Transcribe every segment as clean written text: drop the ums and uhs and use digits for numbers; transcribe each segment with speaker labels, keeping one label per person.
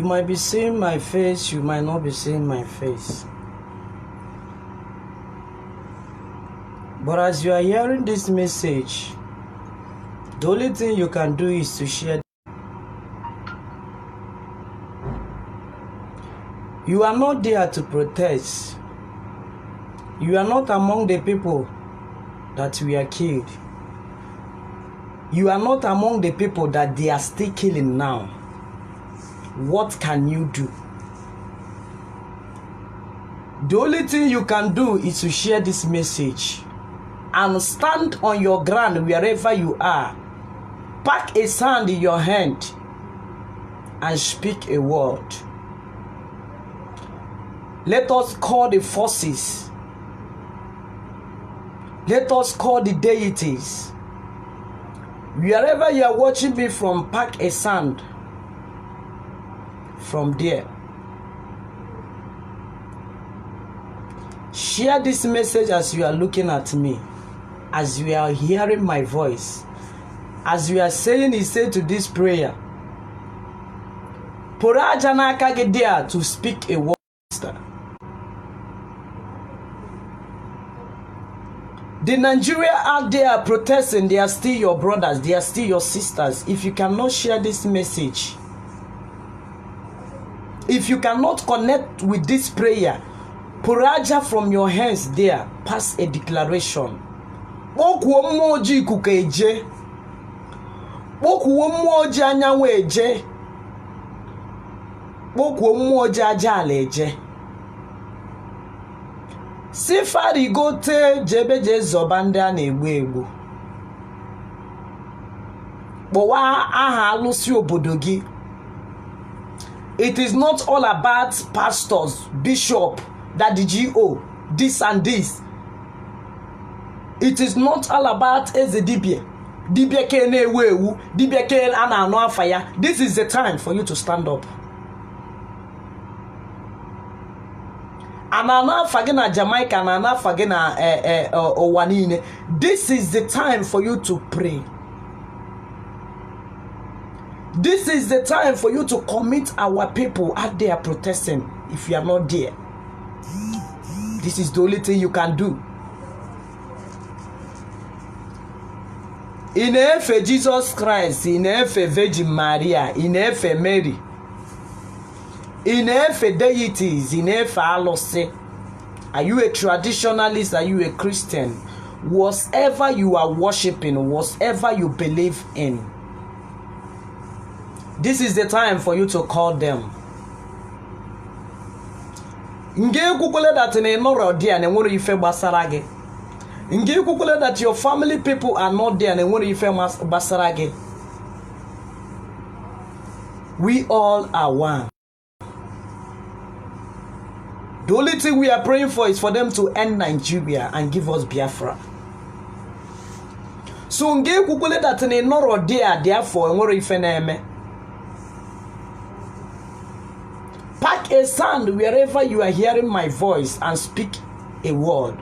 Speaker 1: might be seeing my face, you might not be seeing my face. But as you are hearing this message, the only thing you can do is to share. You are not there to protest. You are not among the people that we are killed. You are not among the people that they are still killing now. What can you do? The only thing you can do is to share this message and stand on your ground wherever you are. Pack a sand in your hand and speak a word. Let us call the forces. Let us call the deities. Wherever you are watching me from, pack a sand from there. Share this message as you are looking at me, as you are hearing my voice, as you are saying, he said to this prayer, Porajana Kagedia, to speak a word. The Nigeria out there protesting, they are still your brothers, they are still your sisters. If you cannot share this message, if you cannot connect with this prayer, Puraja from your hands there, pass a declaration. Bokuomoji kukeje. Bokuomoji anyaweje. Bokuomoji ajaleje. Sifari gote jebeje zobanda na-egbu egbu. Bowa aha alusi obodo gi. It is not all about pastors, bishop, that the GO, this and this. It is not all about Ezedibie. Dibie ke na-ewu, dibie ke ana-anu afaya. This is the time for you to stand up. Anana fagina Jamaica, anana fagina Owanine. This is the time for you to pray. This is the time for you to commit our people out there protesting. If you are not there, this is the only thing you can do. In efe Jesus Christ, in efe Virgin Maria, in efe Mary, in efe deities, in efe alose. Are you a traditionalist? Are you a Christian? Whatever you are worshiping, whatever you believe in, this is the time for you to call them. Nge kukule that in a there and what if basarage. Nge kukule that your family people are not there and what if basarage. We all are one. The only thing we are praying for is for them to end Nigeria and give us Biafra. So nge kukule that in a there, therefore and what if pack a sand wherever you are hearing my voice and speak a word.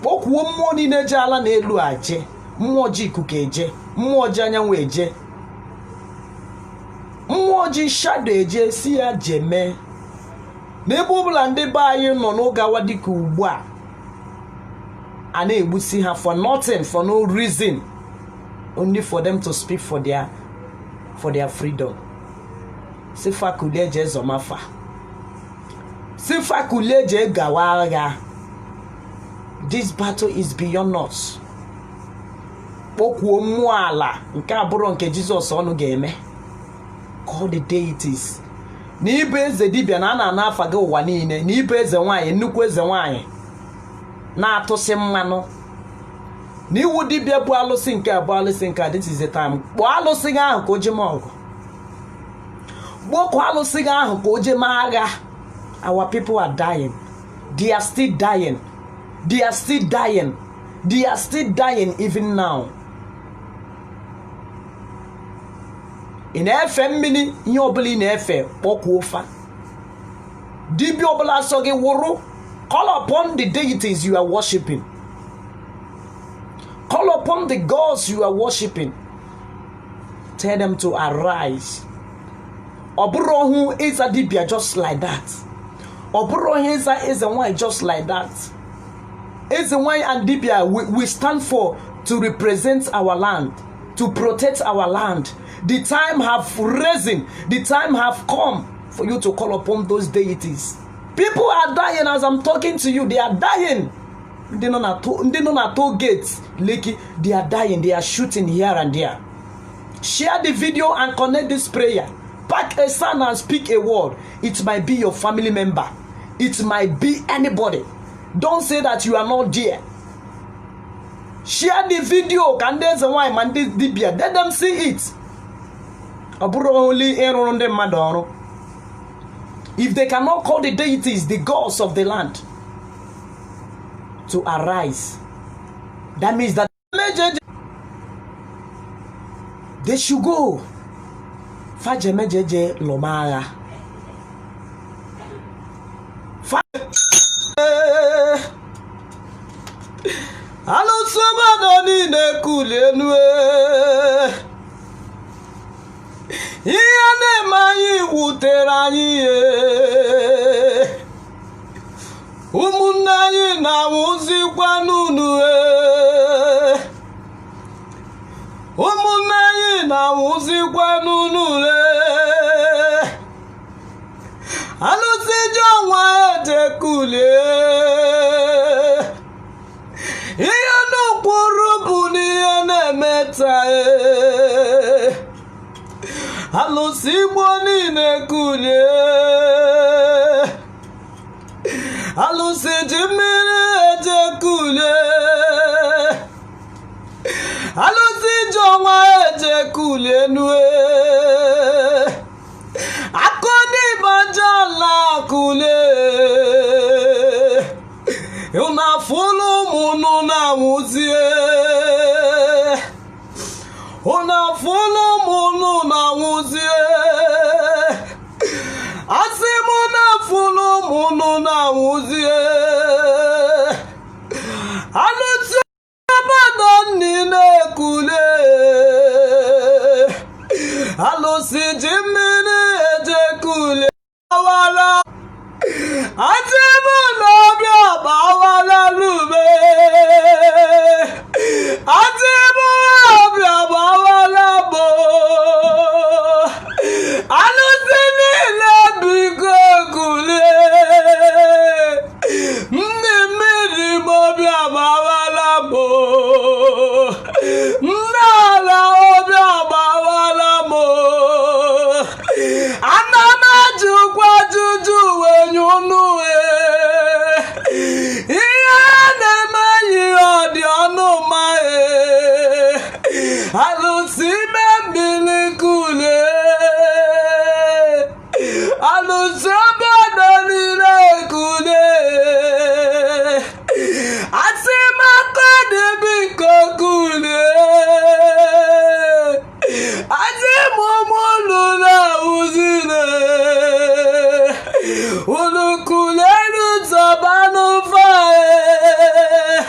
Speaker 1: Bokuomo ni nejala na elu aje, mmoji kukeje, mmoji anyanweje. Mmoji shadow eje si ya jeme. Nebo blande ba yin no no gawadi ku ugbu a. Ana egbusi ha for nothing, for no reason. Only for them to speak for their freedom. Sifa kuleje zomafa. Sifa kuleje gawaga. This battle is beyond us. Poku omuala nke aburo nke Jesus onu ga-eme. Call the deities. N'ibe eze dibia na afa ga ụwa niile, n'ibe eze nwanyị, nnukwu eze nwanyị na-atụsị mmanụ. N'iwu dibia bụ alụsị nke abụ alụsị nke, this is the time. Kpọọ alụsị ahụ ka o jee ọgụ. Our people are dying. They are still dying. They are still dying. They are still dying even now. In FM mini, nyobili in FM, pokuofa. Dibi obala soge woro. Call upon the deities you are worshipping. Call upon the gods you are worshipping. Tell them to arise. Oburohu is a dibia just like that. Oburohu is a wine just like that. Is a wine and dibia we stand for to represent our land, to protect our land. The time have risen, the time have come for you to call upon those deities. People are dying as I'm talking to you. They are dying. They don't have toll gates. They are dying. They are shooting here and there. Share the video and connect this prayer. Pack a son and speak a word. It might be your family member. It might be anybody. Don't say that you are not there. Share the video. Can there's a wine man this dibia. Let them see it. If they cannot call the deities, the gods of the land, to arise, that means that they should go. Fajemejeje Lomara. Hello, somebody nekulenu. Iyane mayi wuterani. Umunayi na muzikwa nunu. Umunayi na muzikwa nunu. Alusijo wa etekule. Iyanu kurubu ni ene meta. Alusibo ni nekule. Alusijimire etekule. Alusijo wa etekule nue. Akoni bajala kule. Una fulu munu na muzie. Una fulu munu na muzie. Asimuna fulu munu na muzie. Alusi abadan nine kule. Alusi jimine ejekule. Awala Atimuna bia bawala lube. Atimuna bia bawala bo. Alusini lebigo kule. Mmiri mo bia bawala bo. Nala bia bawala mo. Anama jukwa juju wenyunu Iyane mayi odi onu mae Alusime mbili kule Alusaba donile kule Asima kode biko kule Asimu mulula uzine Ulukulenu zabanu fae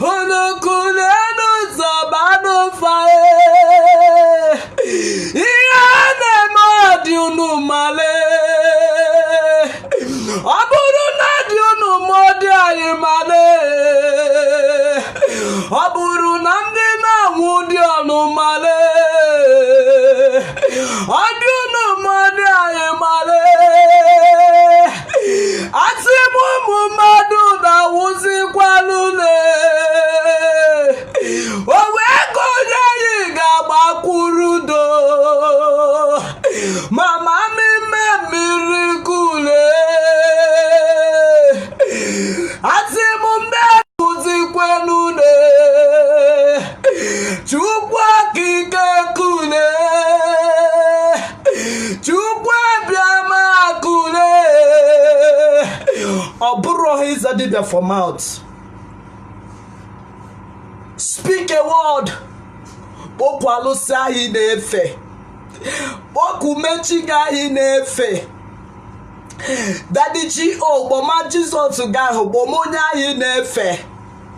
Speaker 1: Ulukulenu zabanu fae Iyane madi unumale Aburu nadi unumodi ayimale Aburu nandi na wudi unumale Adi unumodi ayimale Asimu mumadu na wuzi kwa lule Owe koye yiga bakurudo Mama mime mirikule Asimu mbe wuzi kwa lule Chukwa kike kule Chukwa biama kule Oburo is a dibia for mouth. Speak a word. Boku alusa inefe. Boku mechiga inefe. Daddy G.O. Boma Jesus to God. Bomonya inefe.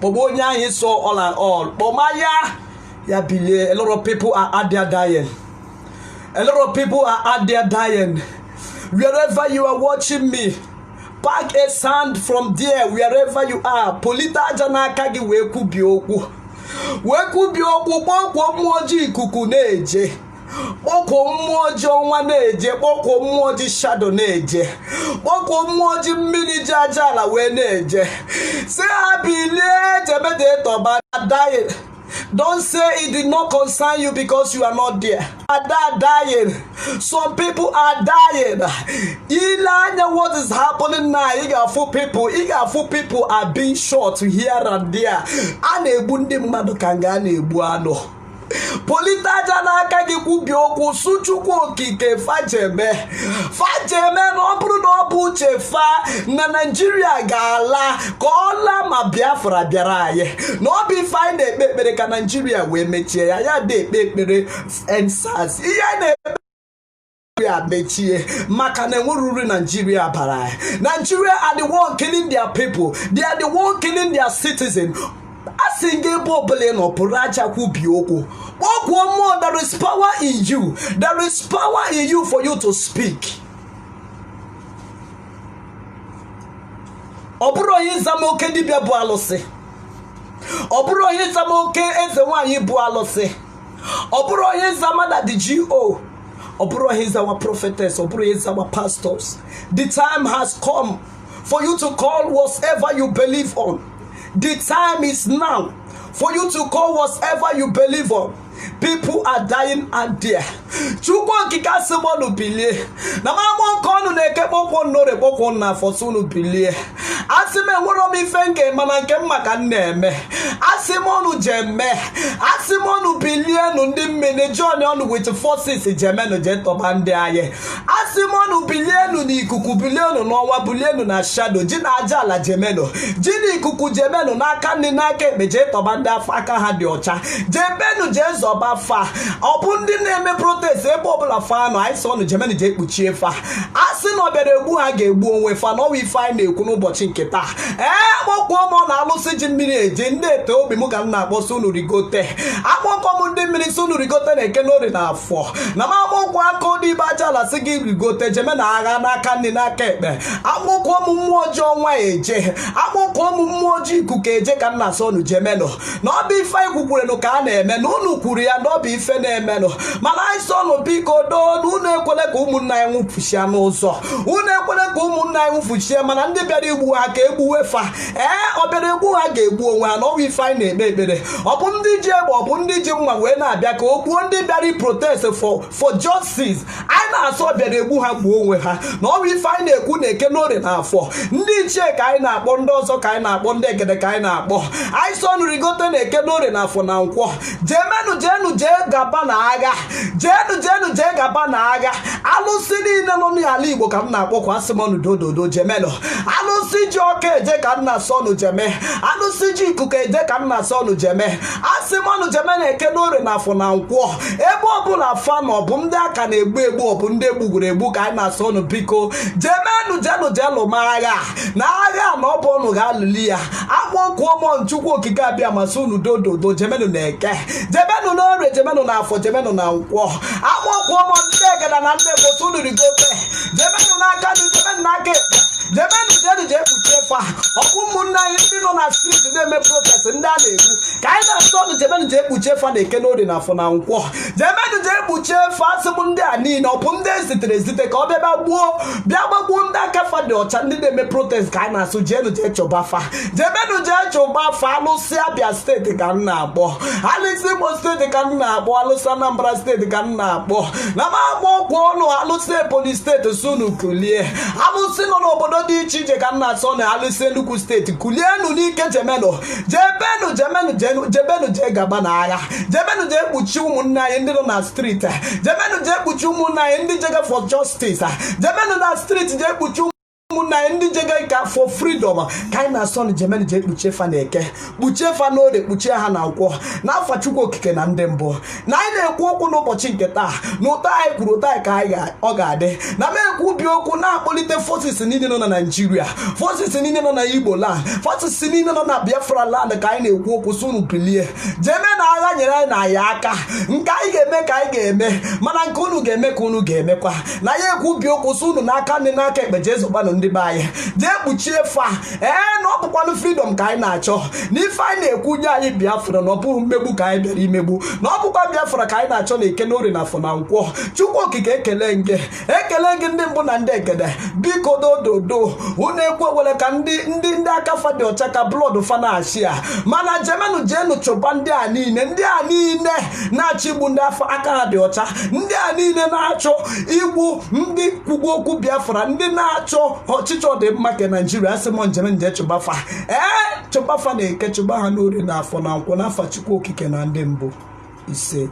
Speaker 1: Bomonya is so all and all. Bomaya. Ya believe a lot of people are out there dying. A lot of people are out there dying. Wherever you are watching me, pack a sand from there, wherever you are. Polita janaka gi weku bioku. Weku bioku boko mwoji ikuku neje. Boko mwoji onwa neje. Boko mwoji shadow neje. Boko mwoji mini jajala we neje. Say abile jebede toba dying. Don't say it did not concern you because you are not there. Are dying. Some people are dying. What is happening now? Igafu people are being shot here and there. Anebundi mmadụ kanga na-egbu anụ. Polita janaka gi kwubioku suchukwu okike fajeme na ọ bụrụ na ọ bụ uche fa na Nigeria ga-ala ka ọla ma Biafra bịara anyị na ọ bụ ife anyị na-ekpe ekpere ka Nigeria wee mechie ya ya dị ekpe ekpere ensas ihe na-ekpe mechie maka na enweruri Nigeria bara anyị. Nigeria are the one killing their people. They are the one killing their citizens. There is power in you. There is power in you for you to speak. Oburo hizamoke dibia bu alose. Oburo hizamoke ezewanyi bu alose. Oburo hizamada the GO. Oburo hizawa prophetess. Oburo hizawa pastors. The time has come for you to call whatever you believe on. The time is now for you to call whatever you believe on. People are dying out there. Chukwu kika simonu bilie. Na mamo konu neke boko nore boko na fosunu bilie. Asime wuro mi fenge mananke maka neme. Asimonu jeme. Asimonu bilie nundi mene journey on with forces jemeno jeto bande aye. Asimonu bilie nu ni ikuku bilie nu nwa bilie nu na shadow. Jina ajala jemeno. Jini ikuku jemeno na kani nake mejeto bande afaka hadi ocha. Jemenu jezo fa obundi na-eme protest ebe obula fa no ai so no jemeni je ekpuchie fa asi no bere egbu ha ga-egbu onwe fa no wi fa na-ekwu n'ụbọchị nke taa akpọkọ mo na alụsị ji mmiri eje ndị ete obi mu ka m na-akpọ sunu rigote akpọkọ m ndị mmiri sunu rigote na-eke n'ori na afọ na ma akpọkọ aka odi bacha ala si gị rigote jeme na agha n'aka nni n'aka ekpe akpọkọ m mmụọ ọjọọ nwa eje akpọkọ m mmụọ ọjọọ ikuku eje ka nna so nu jemeno na obi fa ikwukwure no ka a na-eme na unu kwuru ya n'obi ife na-emenụ mana anyị sọ nụ biko doo unu ekwele ka ụmụnna anyị nwụfuchie n'ụzọ unu ekwele ka ụmụnna anyị nwụfuchie mana ndị bịara igbu ha ka egbuwe fa ọ bịara egbu ha ga-egbu onwe ha n'ọwa ife anyị na-ekpe ekpere ọ bụ ndị ji egbe ọ bụ ndị ji mma wee na-abịa ka o gbuo ndị bịara protest for justice anyị na-asọ bịara egbu ha gbuo onwe ha n'ọwa ife anyị na-ekwu na-eke n'orie na afọ ndị ichie ka anyị na-akpọ ndị ọzọ ka anyị na-akpọ ndị egede ka anyị na-akpọ anyị sọ nụ rigote na-eke n'orie na afọ na nkwọ jenu jee gaba na agha jenu jee gaba na agha alụsị niile nọ n'ala Igbo ka m na-akpọkwa asịmọnụ dododo jemelo alụsị ji ọka eje ka m na-asọ nụ jeme alụsị ji ikuku eje ka m na-asọ nụ jeme asịmọnụ jeme na-eke n'orie na afọ na nkwọ ebe ọbụla fa na ọbụ ndị aka na-egbu egbu ọbụ ndị egbugoro egbu ka anyị na-asọ nụ biko jenu jelu ma agha na agha na ọ bụ ọnụ ga-alụli ya akpọkụọ mọ Chukwu okike abịa masị unu dododo jemenu na-eke jemenu n'orie jemenu na afọ jemenu na nkwọ akpọkụọ mọ ndị egeda na ndị ebotu unu rigote jemenu n'aka dị jemenu n'aka jemenu jee kpuchie fa ọkụ ụmụnne anyị ndị nọ na street na-eme protest ndị a na-egbu ka anyị na-asọ ọnụ jemenu jee kpuchie fa na-eke n'orie na afọ na nkwọ jemenu jee kpuchie fa asị m ndị a niile ọ bụ ndị ezitere ezite ka ọ bịa gbagbuo ndị aka fa dị ọcha ndị na-eme protest ka anyị na-asụ jenu jee chọba fa jemenu jee chọba fa alụsị Abia steeti ka m na-akpọ alụsị Imo steeti ka m na-akpọ alụsị Anambra steeti ka m na-akpọ na m akpọ okwu ọnụ alụsị Ebonyi steeti sunu kulie alụsị nọ n'obodo dị iche iche ka m na-asọ na alụsị Enugu steeti kulienu n'ike jemenu jebenu jee gaba na agha jebenu jee kpuchi ụmụnne anyị ndị nọ na streeti jebenu jee kpuchi ụmụnne anyị ndị jega for justice jebenu na streeti jee kpuchi ụmụnna ndị jega ka for freedom ka anyị na-asọ na jemeni je kpuchie fa na eke kpuchie fa n'ode kpuchie ha na nkwọ n'afa Chukwu okike na ndị mbụ na anyị na-ekwu okwu n'ụbọchị nke taa na ụtọ anyị kwuru ụtọ anyị ka ọ ga-adị na m ekwu ubi okwu na-akpọlite forces niile nọ na Nigeria, forces niile nọ na Igbo land, forces niile nọ na Biafra land ka anyị na-ekwu okwu sunu bilie jeme na agha nyere anyị na ya aka nke anyị ga-eme ka anyị ga-eme mana nke unu ga-eme ka unu ga-emekwa na ya ekwu ubi okwu sunu n'aka ndị n'aka ekpe jee zụkwanụ ndị be anyị jee kpuchie fa na ọ bụkwanụ freedom ka anyị na-achọ na ife anyị na-ekwu nye anyị Biafra na ọ bụrụ mmegbu ka anyị bịara imegbu na ọ bụkwa Biafra ka anyị na-achọ na eke n'ori na afọ na nkwọ Chukwu okike ekele gị ndị mbụ na ndị egede biko dododo unu ekwu ewere ka ndị aka fa dị ọcha ka blood fa na-achị ya mana jemenu jenu chụba ndị a niile na-achọ igbu ndị afọ aka ha dị ọcha ndị a niile na-achọ igbu ndị kwugbu okwu Biafra ndị na-achọ ọchịchọ dị mma ke Naijiria asị m njem nje chụbafa chụbafa na eke chụba ha n'ori na afọ na nkwọ n'afa Chukwu okike na ndị mbụ ise